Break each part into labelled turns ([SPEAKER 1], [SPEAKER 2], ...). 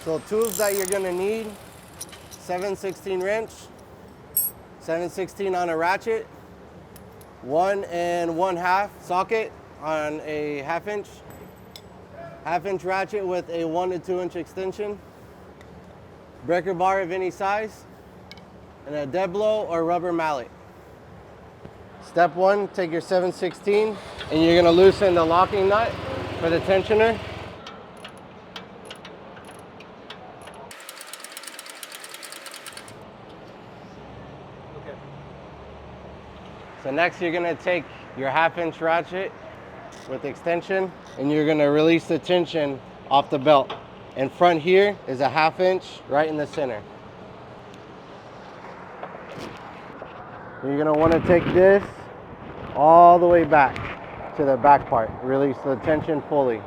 [SPEAKER 1] So tools that you're gonna need: 7/16 wrench, 7/16 on a ratchet, 1 1/2 socket on a 1/2 inch ratchet with a 1 to 2 inch extension, breaker bar of any size, and a dead blow or rubber mallet. Step 1, take your 7/16 and you're gonna loosen the locking nut for the tensioner.
[SPEAKER 2] Okay.
[SPEAKER 1] So next you're gonna take your 1/2 inch ratchet with extension and you're gonna release the tension off the belt. In front here is a 1/2 inch right in the center. You're gonna wanna take this all the way back to the back part. Release the tension fully.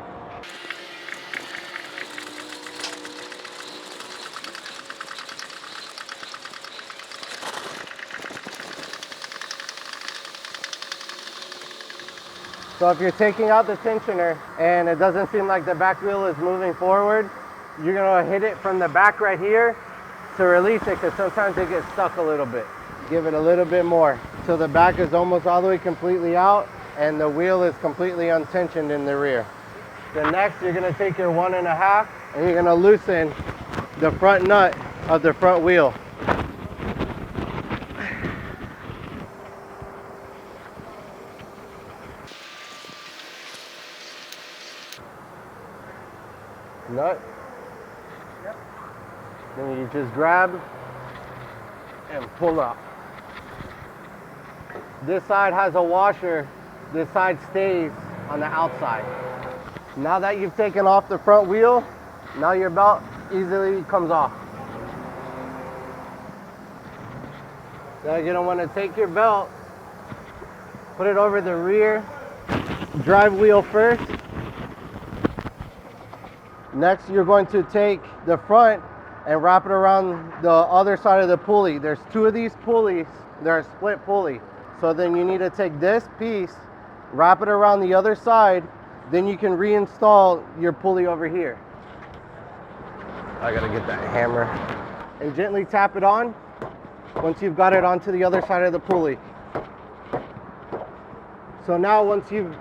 [SPEAKER 1] So if you're taking out the tensioner and it doesn't seem like the back wheel is moving forward, you're gonna hit it from the back right here to release it, because sometimes it gets stuck a little bit. Give it a little bit more till the back is almost all the way completely out and the wheel is completely untensioned in the rear. Then next you're gonna take your 1 1/2 and you're gonna loosen the front nut of the front wheel. Nut.
[SPEAKER 2] Yep.
[SPEAKER 1] Then you just grab and pull up. This side has a washer. This side stays on the outside. Now that you've taken off the front wheel, now your belt easily comes off. Now you're gonna want to take your belt, put it over the rear drive wheel first. Next, you're going to take the front and wrap it around the other side of the pulley. There's 2 of these pulleys. They're a split pulley. So then you need to take this piece, wrap it around the other side, then you can reinstall your pulley over here. I gotta get that hammer. And gently tap it on once you've got it onto the other side of the pulley. So now once you've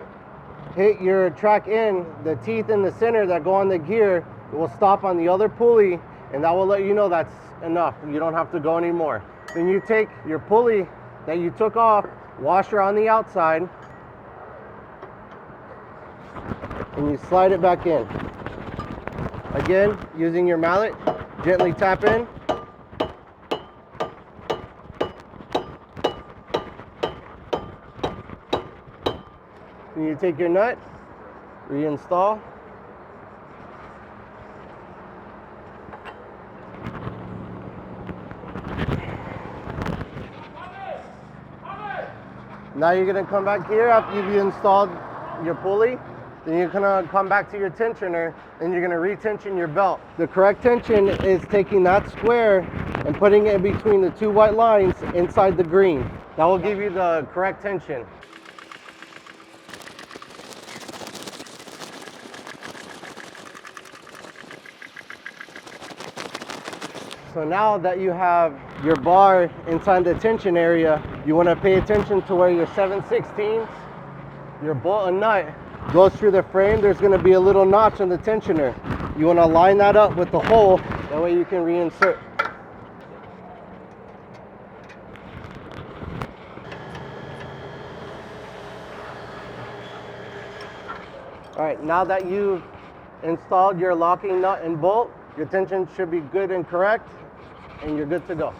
[SPEAKER 1] hit your track in, the teeth in the center that go on the gear will stop on the other pulley, and that will let you know that's enough. You don't have to go anymore. Then you take your pulley that you took off, washer on the outside, and you slide it back in. Again, using your mallet, gently tap in. Then you take your nut, reinstall. Now you're gonna come back here after you've installed your pulley. Then you're gonna come back to your tensioner and you're gonna retension your belt. The correct tension is taking that square and putting it between the 2 white lines inside the green. That will give you the correct tension. So now that you have your bar inside the tension area, you want to pay attention to where your 7/16, your bolt and nut goes through the frame. There's going to be a little notch on the tensioner. You want to line that up with the hole, that way you can reinsert. All right, now that you've installed your locking nut and bolt, your tension should be good and correct, and you're good to go.